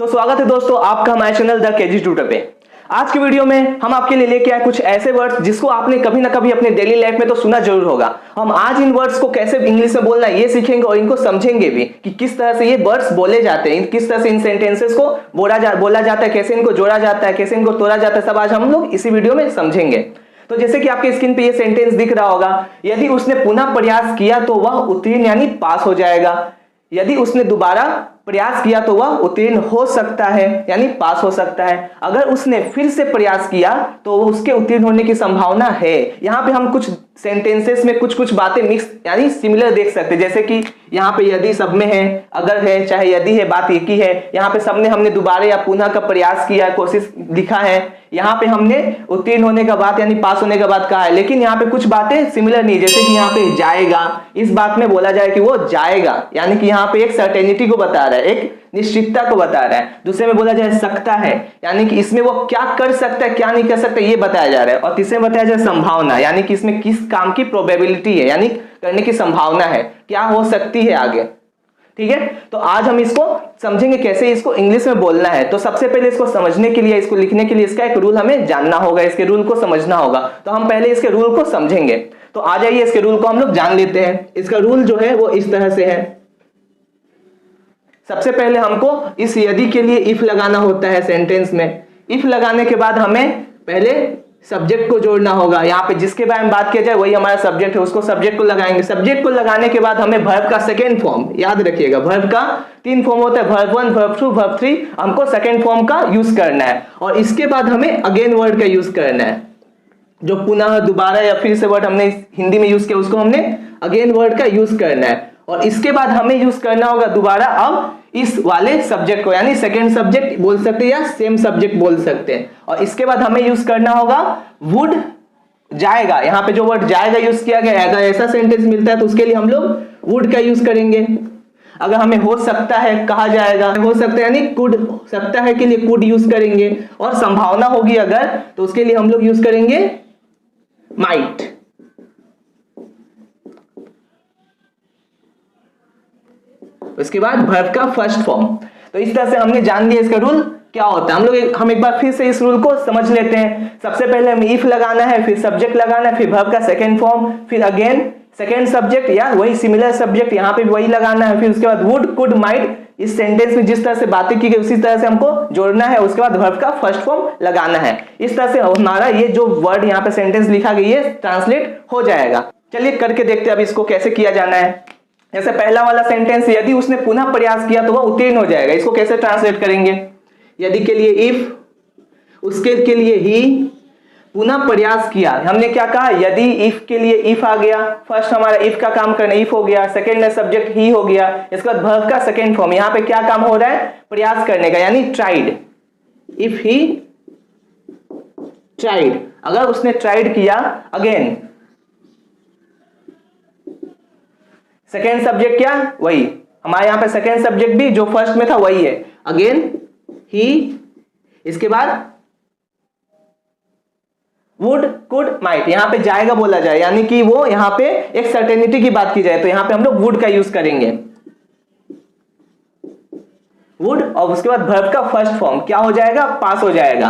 तो स्वागत है दोस्तों आपका हमारे चैनल द केजी ट्यूटर पे। आज की वीडियो में हम आपके लिए लेके आए कुछ ऐसे वर्ड्स जिसको आपने कभी ना कभी अपने डेली लाइफ में तो सुना जरूर होगा। हम आज इन वर्ड्स को कैसे इंग्लिश में बोलना है ये सीखेंगे और इनको समझेंगे भी कि किस तरह से ये वर्ड्स बोले जाते हैं, किस तरह से इन सेंटेंसेस को बोला जाता है, कैसे इनको जोड़ा जाता है, कैसे इनको तोड़ा जाता है, सब आज हम लोग इसी वीडियो में समझेंगे। तो जैसे कि आपके स्क्रीन पे ये सेंटेंस दिख रहा होगा, यदि उसने पुनः प्रयास किया तो वह उत्तीर्ण यानी पास हो जाएगा। यदि उसने दोबारा प्रयास किया तो वह उत्तीर्ण हो सकता है यानी पास हो सकता है। अगर उसने फिर से प्रयास किया तो उसके उत्तीर्ण होने की संभावना है। यहाँ पे हम कुछ सेंटेंसेस में कुछ बातें मिक्स यानी सिमिलर देख सकते हैं। जैसे कि यहाँ पे यदि सब में है, अगर है, चाहे यदि है, बात एक ही है। यहाँ पे सबने हमने दोबारा या पुनः का प्रयास किया, कोशिश लिखा है। यहाँ पे हमने उत्तीर्ण होने का बात यानी पास होने का बात कहा है, लेकिन यहाँ पे कुछ बातें सिमिलर नहीं। जैसे कि यहाँ पे जाएगा, इस बात में बोला जाए कि वो जाएगा यानी कि यहाँ पे एक सर्टेनिटी को बता रहा है, एक निश्चितता को बता रहा है। दूसरे में बोला जाए सकता है यानी कि इसमें वो क्या कर सकता है, क्या नहीं कर सकता ये बताया जा रहा है। और तीसरे में बताया जाए संभावना यानी कि इसमें किस काम की प्रोबेबिलिटी है यानी करने की संभावना है, क्या हो सकती है आगे। ठीक है, तो आज हम इसको समझेंगे कैसे इसको इंग्लिश में बोलना है। तो सबसे पहले इसको समझने के लिए, इसको लिखने के लिए इसका एक रूल हमें जानना होगा, इसके रूल को समझना होगा। तो हम पहले इसके रूल को समझेंगे। तो आ जाइए इसके रूल को हम लोग जान लेते हैं। इसका रूल जो है वो इस तरह से है। सबसे पहले हमको इस यदि के लिए इफ लगाना होता है सेंटेंस में। इफ लगाने के बाद हमें पहले सब्जेक्ट को जोड़ना होगा। यहाँ पे जिसके बारे में बात किया जाए वही हमारा सब्जेक्ट है, उसको सब्जेक्ट को लगाएंगे। सब्जेक्ट को लगाने के बाद हमें वर्ब का सेकेंड फॉर्म, याद रखिएगा वर्ब का 3 फॉर्म होता है, वर्ब 1, वर्ब 2, वर्ब 3। हमको सेकेंड फॉर्म का यूज करना है और इसके बाद हमें अगेन वर्ड का यूज करना है। जो पुनः, दोबारा या फिर से वर्ड हमने हिंदी में यूज किया उसको हमने अगेन वर्ड का यूज करना है। और इसके बाद हमें यूज करना होगा दोबारा अब इस वाले सब्जेक्ट को, यानी सेकंड सब्जेक्ट बोल सकते हैं या सेम सब्जेक्ट बोल सकते हैं। और इसके बाद हमें यूज करना होगा वुड, जाएगा। यहाँ पे जो वर्ड जाएगा यूज किया गया है, अगर ऐसा सेंटेंस मिलता है तो उसके लिए हम लोग वुड का यूज करेंगे। अगर हमें हो सकता है कहा जाएगा, हो सकता है यानी कुड, सकता है के लिए कुड यूज करेंगे। और संभावना होगी अगर, तो उसके लिए हम लोग यूज करेंगे माइट। उसके बाद वर्ब का फर्स्ट फॉर्म। तो इस तरह से हमने जान लिया इसका रूल क्या होता है। हम एक बार फिर से इस रूल को समझ लेते हैं। सबसे पहले हमें इफ लगाना है, फिर सब्जेक्ट लगाना है, फिर वर्ब का सेकंड फॉर्म, फिर अगेन सेकंड सब्जेक्ट या वही सिमिलर सब्जेक्ट यहाँ पे भी वही लगाना है। फिर उसके बाद वुड, कुड, माइट, इस सेंटेंस में जिस तरह से बातें की गई उसी तरह से हमको जोड़ना है। उसके बाद वर्ब का फर्स्ट फॉर्म लगाना है। इस तरह से हमारा ये जो वर्ड यहाँ पे सेंटेंस लिखा गया है ट्रांसलेट हो जाएगा। चलिए करके देखते हैं अब इसको कैसे किया जाना है। जैसे पहला वाला सेंटेंस, यदि उसने पुनः प्रयास किया तो वह उत्तीर्ण हो जाएगा। इसको कैसे ट्रांसलेट करेंगे? यदि के लिए इफ, उसके के लिए ही, पुनः प्रयास किया। हमने क्या कहा? यदि इफ के लिए इफ आ गया, फर्स्ट हमारा इफ का काम करना, इफ हो गया। सेकंड में सब्जेक्ट ही हो गया। इसके बाद वर्ब का सेकंड फॉर्म, यहाँ पे क्या काम हो रहा है? प्रयास करने का, यानी ट्राइड। इफ ही ट्राइड, अगर उसने ट्राइड किया। अगेन सेकेंड सब्जेक्ट क्या? वही हमारे यहाँ पे सेकेंड सब्जेक्ट भी जो फर्स्ट में था वही है, अगेन ही। इसके बाद वुड, कुड, माइट, यहाँ पे जाएगा बोला जाए यानी कि वो यहाँ पे एक सर्टेनिटी की बात की जाए तो यहाँ पे हम लोग वुड का यूज करेंगे, वुड। और उसके बाद वर्ब का फर्स्ट फॉर्म क्या हो जाएगा? पास हो जाएगा।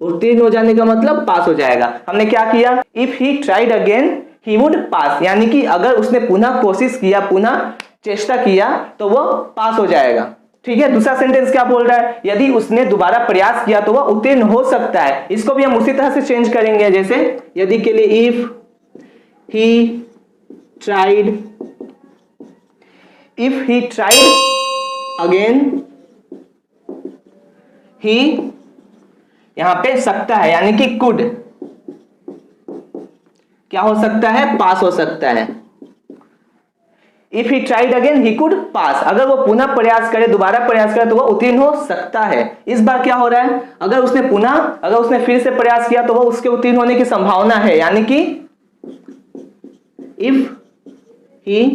उत्तीर्ण हो जाने का मतलब पास हो जाएगा। हमने क्या किया? If he tried again he would पास, यानी कि अगर उसने पुनः कोशिश किया, पुनः चेष्टा किया तो वो पास हो जाएगा। ठीक है। दूसरा सेंटेंस क्या बोल रहा है? यदि उसने दोबारा प्रयास किया तो वह उत्तीर्ण हो सकता है। इसको भी हम उसी तरह से चेंज करेंगे। जैसे यदि के लिए if he tried, if he tried again ही, यहां पे सकता है यानी कि कुड, क्या हो सकता है? पास हो सकता है। If he tried again he could pass, अगर वो पुनः प्रयास करे, दोबारा प्रयास करे तो वो उत्तीर्ण हो सकता है। इस बार क्या हो रहा है? अगर उसने फिर से प्रयास किया तो वो उसके उत्तीर्ण होने की संभावना है, यानी कि if he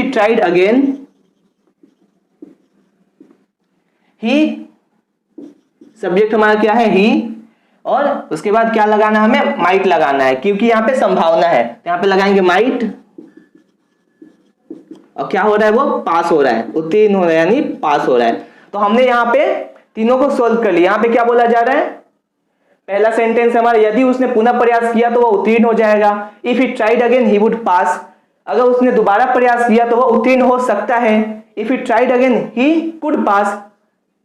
tried again he, subject हमारा क्या है? ही। और उसके बाद क्या लगाना है? हमें माइट लगाना है, क्योंकि यहाँ पे संभावना है। यहाँ पे लगाएंगे माइट। और क्या हो रहा है, वो पास हो रहा है, उत्तीर्ण हो रहा है यानी पास हो रहा है। तो हमने यहाँ पे तीनों को सोल्व कर लिया। यहाँ पे क्या बोला जा रहा है, पहला सेंटेंस हमारा, यदि उसने पुनः प्रयास किया तो वह उत्तीर्ण हो जाएगा। If he tried again he would पास, अगर उसने दोबारा प्रयास किया तो वह उत्तीर्ण हो सकता है। If he tried again he could pass.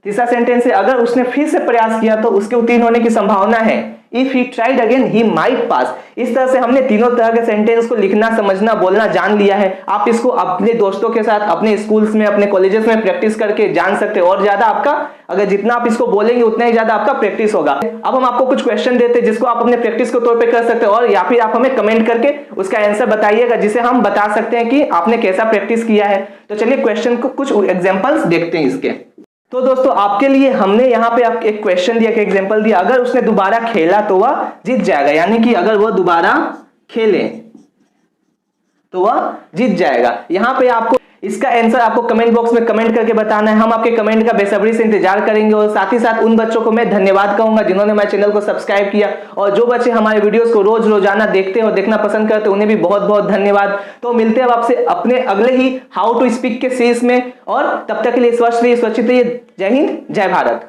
तीसरा सेंटेंस है, अगर उसने फिर से प्रयास किया तो उसके उत्तीर्ण होने की संभावना है। If he tried again he might pass. इस तरह से हमने तीनों तरह के सेंटेंस को लिखना, समझना, बोलना जान लिया है। आप इसको अपने दोस्तों के साथ, अपने स्कूल्स में, अपने कॉलेजेस में प्रैक्टिस करके जान सकते हैं। और ज्यादा आपका, अगर जितना आप इसको बोलेंगे उतना ही ज्यादा आपका प्रैक्टिस होगा। अब हम आपको कुछ क्वेश्चन देते हैं जिसको आप अपने प्रैक्टिस के तौर पे कर सकते हैं, और या फिर आप हमें कमेंट करके उसका आंसर बताइएगा, जिसे हम बता सकते हैं कि आपने कैसा प्रैक्टिस किया है। तो चलिए क्वेश्चन को कुछ एग्जांपल्स देखते हैं इसके। तो दोस्तों आपके लिए हमने यहाँ पे आप एक क्वेश्चन दिया, एक एग्जांपल दिया, अगर उसने दोबारा खेला तो वह जीत जाएगा, यानी कि अगर वह दोबारा खेले तो वह जीत जाएगा। यहाँ पे आपको इसका आंसर आपको कमेंट बॉक्स में कमेंट करके बताना है। हम आपके कमेंट का बेसब्री से इंतजार करेंगे। और साथ ही साथ उन बच्चों को मैं धन्यवाद कहूंगा जिन्होंने हमारे चैनल को सब्सक्राइब किया, और जो बच्चे हमारे वीडियोस को रोज रोजाना देखते हैं और देखना पसंद करते हैं उन्हें भी बहुत बहुत धन्यवाद। तो मिलते हैं अब आपसे अपने अगले ही हाउ टू स्पीक के सीरीज में, और तब तक के लिए स्वस्थ रहिए, सुरक्षित रहिए। जय हिंद, जय भारत।